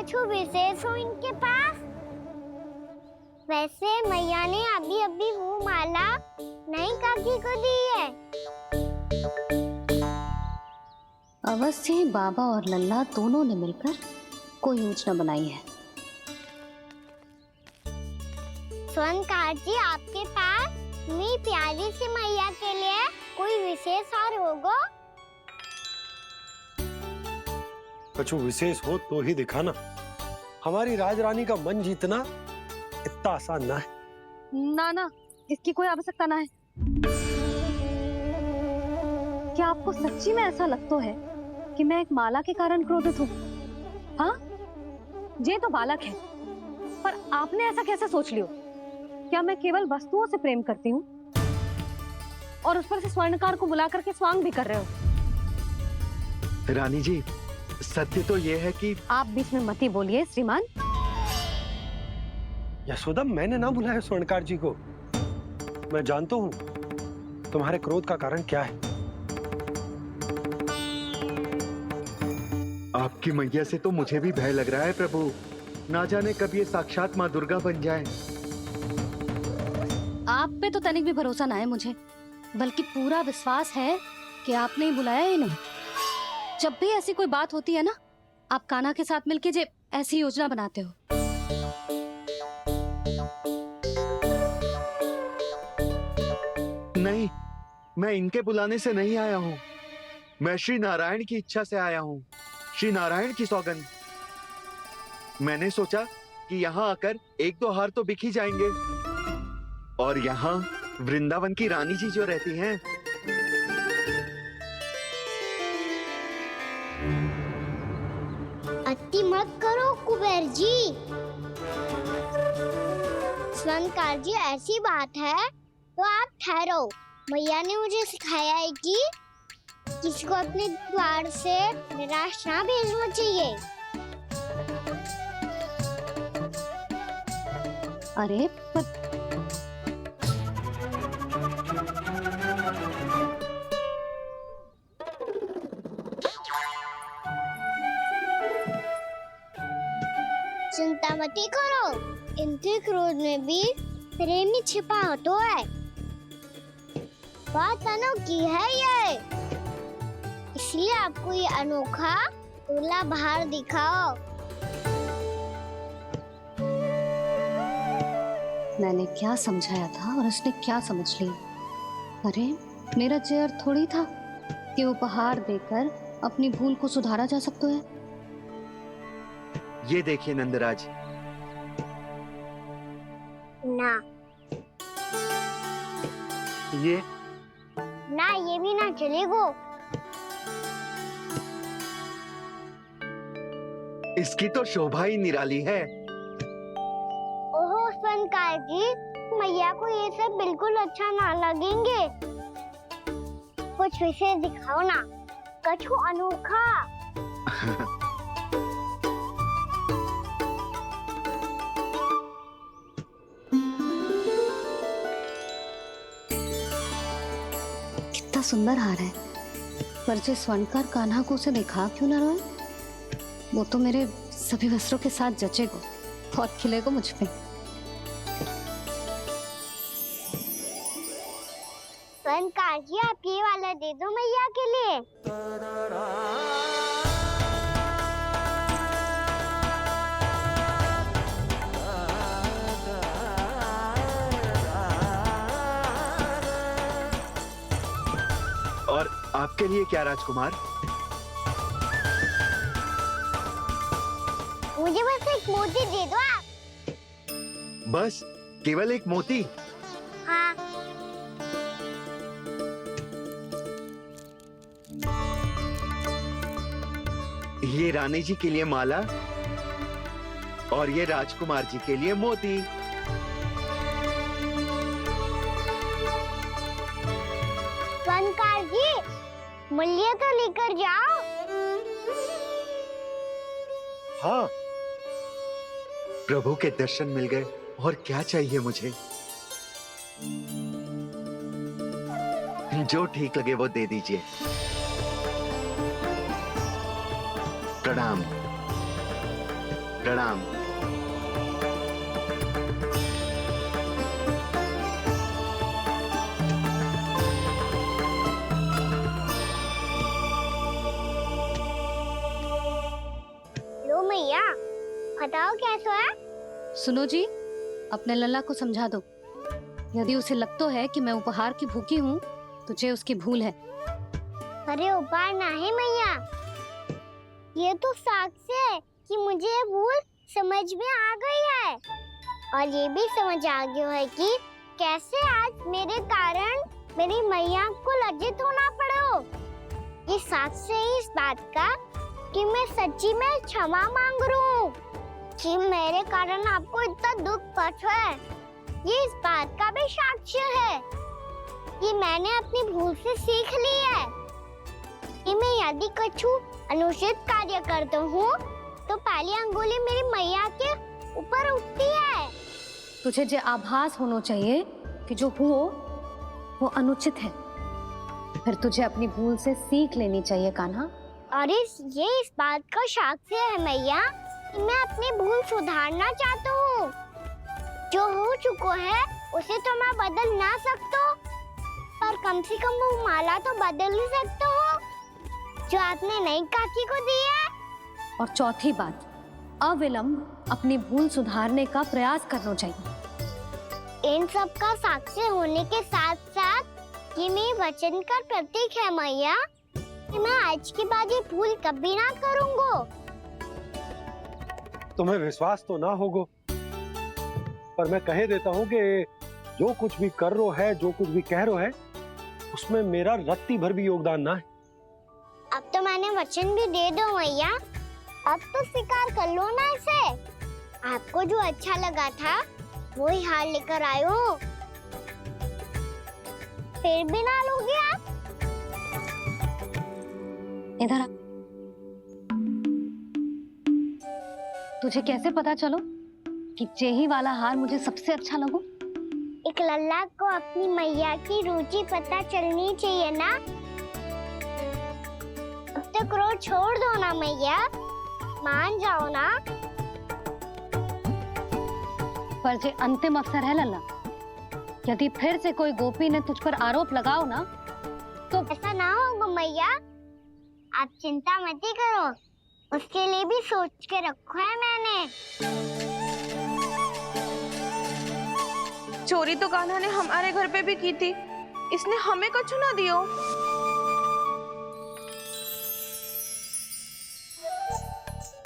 कुछ विशेष हो इनके पास? वैसे मैया ने अभी अभी वो माला नई काकी को दी है। अवश्य ही बाबा और लल्ला दोनों ने मिलकर कोई योजना बनाई है। स्वर्णकार जी, आपके पास मेरी प्यारी सी मैया के लिए कोई विशेष और होगा? कुछ विशेष हो तो ही दिखाना। हमारी राजरानी का मन जीतना इतना आसान ना है। ना ना, इसकी कोई आवश्यकता ना है। क्या आपको सच्ची में ऐसा लगता है कि मैं एक माला के कारण क्रोधित हूँ? हाँ, ये तो बालक है, पर आपने ऐसा कैसे सोच लियो? क्या मैं केवल वस्तुओं से प्रेम करती हूँ और उस पर से स्वर्णकार को बुला करके स्वांग भी कर रहे हो? रानी जी, सत्य तो यह है कि आप बीच में मत ही बोलिए श्रीमान। यशोदा, मैंने ना बुलाया स्वर्णकार जी को। मैं जानता हूँ तुम्हारे क्रोध का कारण क्या है। आपकी मैया से तो मुझे भी भय लग रहा है प्रभु। ना जाने कब ये साक्षात माँ दुर्गा बन जाए। आप पे तो तनिक भी भरोसा ना है मुझे, बल्कि पूरा विश्वास है कि आपने ही बुलाया ही नहीं। जब भी ऐसी कोई बात होती है ना, आप कान्हा के साथ मिलके जे ऐसी योजना बनाते हो। नहीं, मैं इनके बुलाने से नहीं आया हूँ। मैं श्री नारायण की इच्छा से आया हूँ। श्री नारायण की सौगंध। मैंने सोचा कि यहाँ आकर एक दो हार तो बिक ही जाएंगे। और यहाँ वृंदावन की रानी जी जो रहती हैं, अति मत करो कुबेर जी। स्वर्णकार जी, ऐसी बात है तो आप ठहरो। मैया ने मुझे सिखाया है कि किसी को अपने द्वार से निराश ना भेजना चाहिए। अरे पर चिंता मत करो, इनके क्रोध में भी प्रेम ही छिपा होता है। बात अनोखी है ये, इसलिए आपको ये अनोखा दूल्हा बाहर दिखाओ। मैंने क्या समझाया था और उसने क्या समझ लिया? अरे मेरा चेयर थोड़ी था कि उपहार देकर अपनी भूल को सुधारा जा सकता है। ये देखिए नंदराज। ना ये ना, ये भी ना चलेगो। इसकी तो शोभा ही निराली है। ओहो स्वर्णकार जी, मैया को ये सब बिल्कुल अच्छा ना लगेंगे। कुछ विशेष दिखाओ ना, कछु अनोखा। कितना सुंदर हार है, पर जो स्वर्णकार कान्हा को उसे दिखा क्यों ना रोए? वो तो मेरे सभी वस्त्रों के साथ जचेगा, बहुत खिलेगा मुझ पे। स्वर्णकार जी, आप ये वाला दे दो मैया के लिए। और आपके लिए क्या राजकुमार? मुझे बस एक मोती दे दो आप। बस केवल एक मोती? हाँ। ये रानी जी के लिए माला और ये राजकुमार जी के लिए मोती। स्वर्णकार जी, मूल्य तो लेकर जाओ। हाँ, प्रभु के दर्शन मिल गए, और क्या चाहिए मुझे? जो ठीक लगे वो दे दीजिए। प्रणाम प्रणाम। लो मैया, बताओ कैसा है? सुनो जी, अपने लल्ला को समझा दो। यदि उसे लगता है कि मैं उपहार की भूखी हूँ तो ये उसकी भूल है। अरे उपहार ना है मैया, ये तो साक्ष्य है कि मुझे ये भूल समझ में आ गई है और ये भी समझ आ गया है कि कैसे आज मेरे कारण मेरी मैया को लज्जित होना पड़ो। ये साक्ष्य है इस बात का कि मैं सच्ची में क्षमा मांग रहा हूँ कि मेरे कारण आपको इतना दुख पहुंचा है। ये इस बात का भी साक्ष्य है कि मैंने अपनी भूल से सीख ली है कि मैं यदि कुछ अनुचित कार्य करता हूँ तो पहली अंगुली मेरी मैया के ऊपर उठती है। तुझे जो आभास होना चाहिए कि जो हुआ वो अनुचित है, फिर तुझे अपनी भूल से सीख लेनी चाहिए कान्हा। और ये इस बात का साक्ष्य है मैया कि मैं अपनी भूल सुधारना चाहता हूँ। जो हो चुका है उसे तो मैं बदल ना सकता, पर कम से कम वो माला तो बदल ही सकता हूँ जो आपने नई काकी को दी है। और चौथी बात, अविलंब अपनी भूल सुधारने का प्रयास करना चाहिए। इन सब का साक्ष्य होने के साथ साथ ये मेरे वचन का प्रतीक है मैया कि मैं आज के बाद ये भूल कभी ना करूँगा। तुम्हें विश्वास तो ना होगो, पर मैं कह देता हूँ कि जो कुछ भी कर रो है, जो कुछ भी कह रो है, उसमें मेरा रत्ती भर भी योगदान ना है। अब तो मैंने वचन भी दे दो मैया, अब तो स्वीकार कर लो ना इसे। आपको जो अच्छा लगा था वो ही हार लेकर आयो, फिर भी ना लोगे आप? इधर आ। तुझे कैसे पता चलो कि जेही वाला हार मुझे सबसे अच्छा लगो? एक लल्ला को अपनी मैया की रुचि पता चलनी चाहिए ना। अब तक क्रोध छोड़ दो ना मैया, मान जाओ ना। पर जे अंतिम अवसर है लल्ला, यदि फिर से कोई गोपी ने तुझ पर आरोप लगाओ ना तो ऐसा ना होगा मैया, आप चिंता मत ही करो, उसके लिए भी सोच के रखा है मैंने। चोरी तो कान्हा ने हमारे घर पे भी की थी, इसने हमें कछु ना दियो।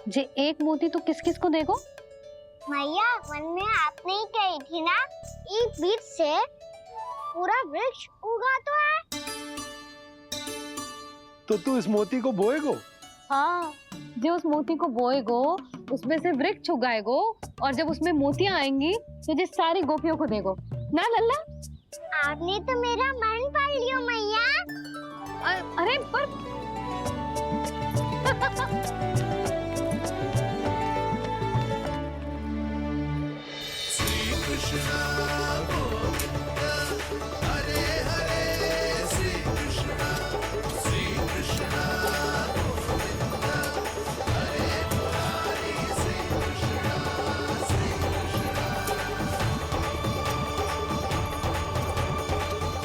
जे एक मोती तो किस किस को देगो? मैया, मन में आपने ही कही थी ना, एक बीज से पूरा वृक्ष उगा तो है। तो तू इस मोती को बोएगो? हाँ, जो उस मोती को बोएगो उसमें से वृक्ष उगाएगो और जब उसमें मोतियां आएंगी तो जिस सारी गोपियों को देगो ना लल्ला। आपने तो मेरा मन पढ़ लियो मैया। अरे पर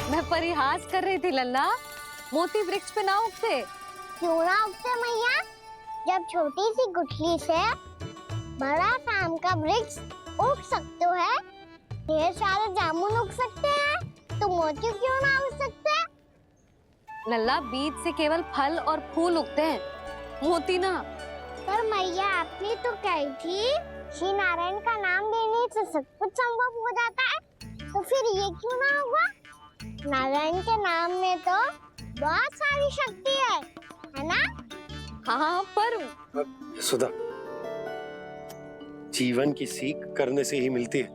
मैं परिहास कर रही थी लल्ला, मोती वृक्ष पे ना उगते। क्यों ना उगते मैया? जब छोटी सी गुठली से बड़ा आम का वृक्ष उग सकते है, ढेर सारे जामुन उग सकते हैं, तो मोती क्यों ना उग सकते? लल्ला, बीज से केवल फल और फूल उगते हैं, मोती ना। पर मैया, आपने तो कही थी श्री नारायण का नाम लेने से सब कुछ संभव हो जाता है, तो फिर ये क्यों ना होगा? नारायण के नाम में तो बहुत सारी शक्ति है ना? हाँ, पर सुधा, जीवन की सीख करने से ही मिलती है।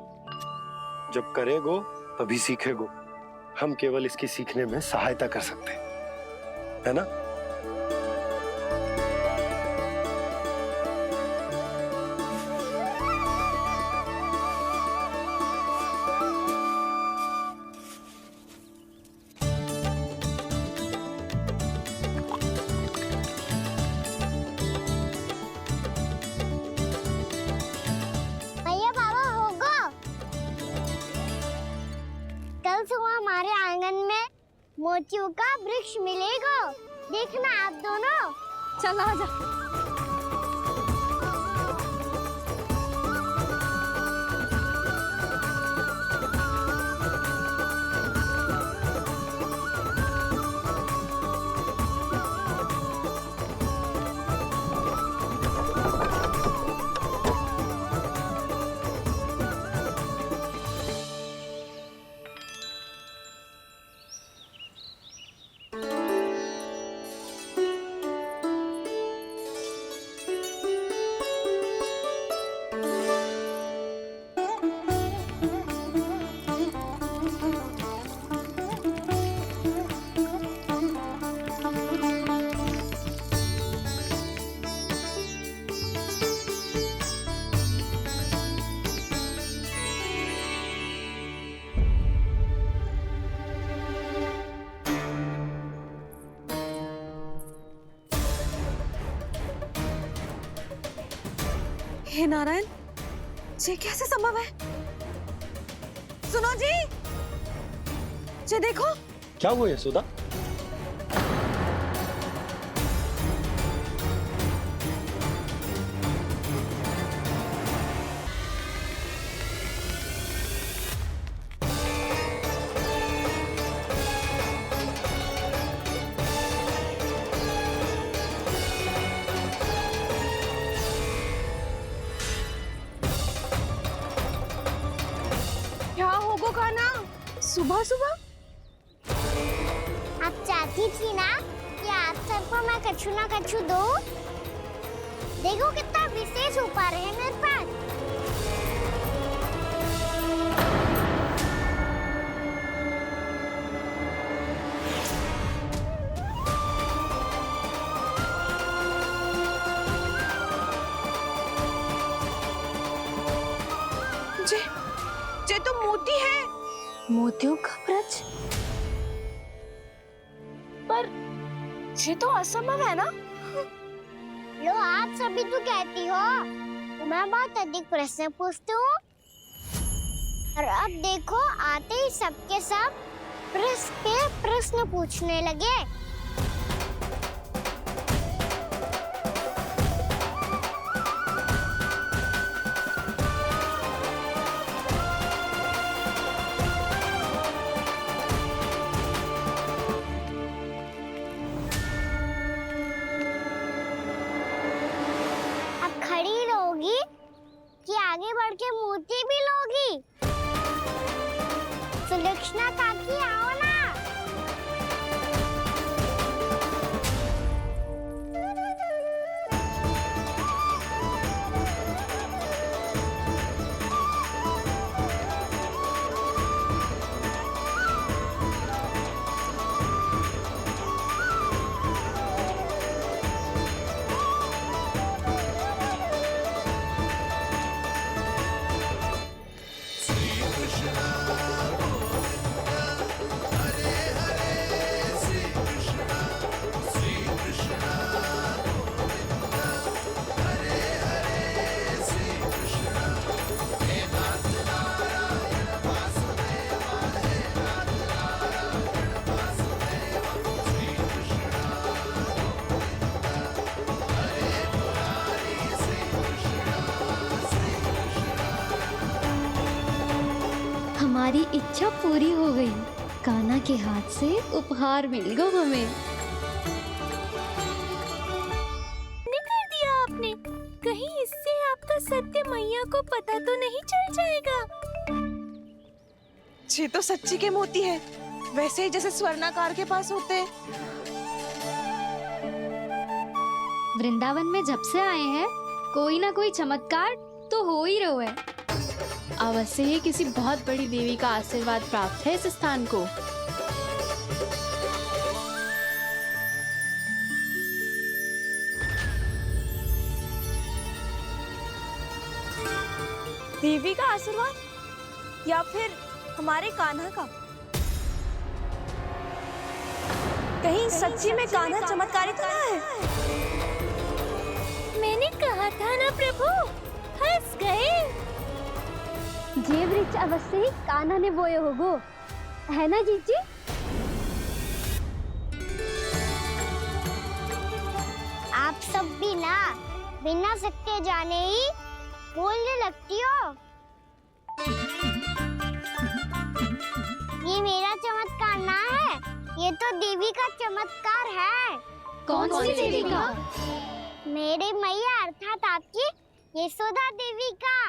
जब करेगो तभी सीखेगो। हम केवल इसकी सीखने में सहायता कर सकते हैं, है ना? मोतियों का वृक्ष मिलेगा। देखना आप दोनों। चल आजा। हे नारायण, ये कैसे संभव है? सुनो जी, ये देखो। क्या हुआ यशोदा? क्या होगो खाना सुबह सुबह? आप चाहती थी ना कि आज सबको मैं कछु ना कछु दूं। देखो कितना विशेष उपहार है मेरे पास। ये तो मोती है। मोतियों का ब्रज? पर ये तो असंभव है ना? लो आप सभी तो कहती हो, मैं बहुत अधिक प्रश्न पूछती हूँ। और अब देखो आते ही सबके सब प्रश्न पे प्रश्न पूछने लगे। खड़ी रहोगी कि आगे बढ़ के मूर्ति भी लोगी? सुलक्षणा काकी आओ ना। हमारी इच्छा पूरी हो गई। कान्हा के हाथ से उपहार मिल गया हमें। कर दिया आपने। कहीं इससे आपका सत्य मैया को पता तो नहीं चल जाएगा? ये तो सच्ची के मोती है, वैसे ही जैसे स्वर्णाकार के पास होते हैं। वृंदावन में जब से आए हैं कोई ना कोई चमत्कार तो हो ही रहा है। अवश्य ही किसी बहुत बड़ी देवी का आशीर्वाद प्राप्त है इस स्थान को। देवी का आशीर्वाद या फिर हमारे कान्हा का? कहीं सच्ची में कान्हा चमत्कारी तो ना है? मैंने कहा था ना प्रभु, फंस गए। ये वृक्ष अवश्य ही कान्हा ने बोए होगो, है ना जीजी? सब भी ना बिना सत्य जाने ही बोलने लगती हो। ये मेरा चमत्कार ना है, ये तो देवी का चमत्कार है। कौन सी देवी का? मेरे मैया अर्थात आपकी यशोदा देवी का।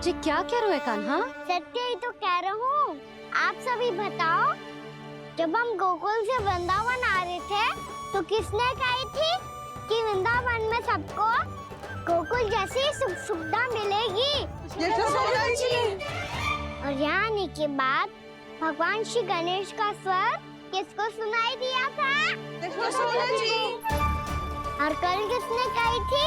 जी क्या कह रहे हो कान्हा? सत्य ही तो कह रहा हूँ। आप सभी बताओ, जब हम गोकुल से वृंदावन आ रहे थे तो किसने कही थी कि वृंदावन में सबको गोकुल जैसी सुख सुविधा मिलेगी? यशोदा जी। और यहाँ आने के बाद भगवान श्री गणेश का स्वर किसको सुनाई दिया था? यशोदा जी। और कल किसने कही थी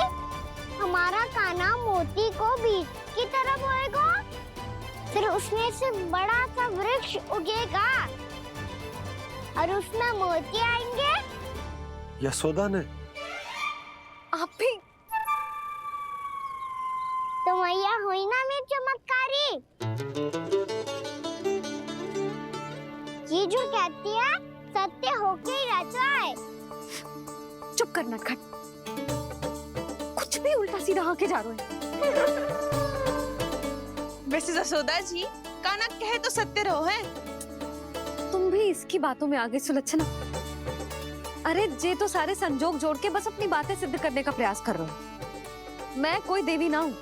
हमारा कान्हा मोती को बीज की तरह बोएगा, फिर उसमें से बड़ा सा वृक्ष उगेगा और उसमें मोती आएंगे? यशोदा ने? आप भी तो मैया हुई ना मेरी चमत्कारी। ये जो कहती है सत्य होके ही रहता है। चुप कर नटखट, कुछ भी उल्टा सीधा आके जा रहे हैं। वैसे यशोदा जी, कान्हा कहे तो सत्य रहो है। तुम भी इसकी बातों में आगे सुलझना। अरे जे तो सारे संजोग जोड़ के बस अपनी बातें सिद्ध करने का प्रयास कर रहे हो। मैं कोई देवी ना हूँ,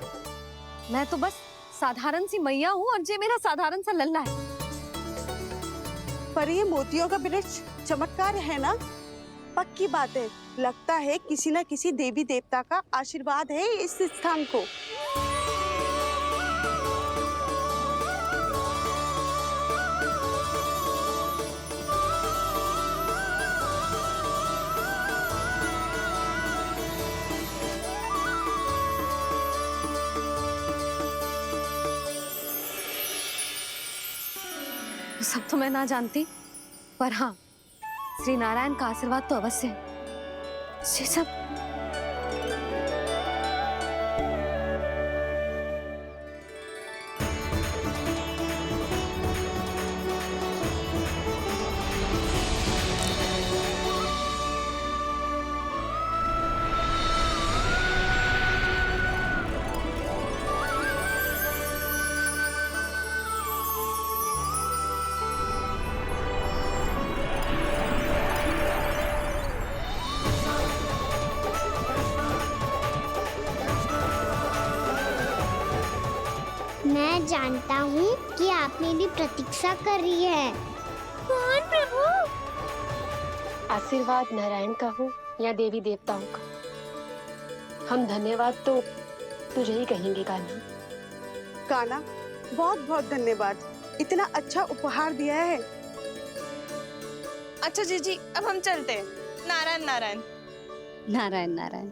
मैं तो बस साधारण सी मैया हूँ और जे मेरा साधारण सा लल्ला है। पर ये मोतियों का वृक्ष चमत्कार है ना? पक्की बात है, लगता है किसी न किसी देवी देवता का आशीर्वाद है इस स्थान को। सब तो मैं ना जानती, पर हाँ, श्री नारायण का आशीर्वाद तो अवश्य है। ये सब मैं जानता हूँ कि आप मेरी प्रतीक्षा कर रही है। कौन प्रभु? आशीर्वाद नारायण का हो या देवी देवताओं का, हम धन्यवाद तो तुझे ही कहेंगे कान्हा। कान्हा, बहुत बहुत धन्यवाद, इतना अच्छा उपहार दिया है। अच्छा जीजी, अब हम चलते हैं। नारायण नारायण। नारायण नारायण।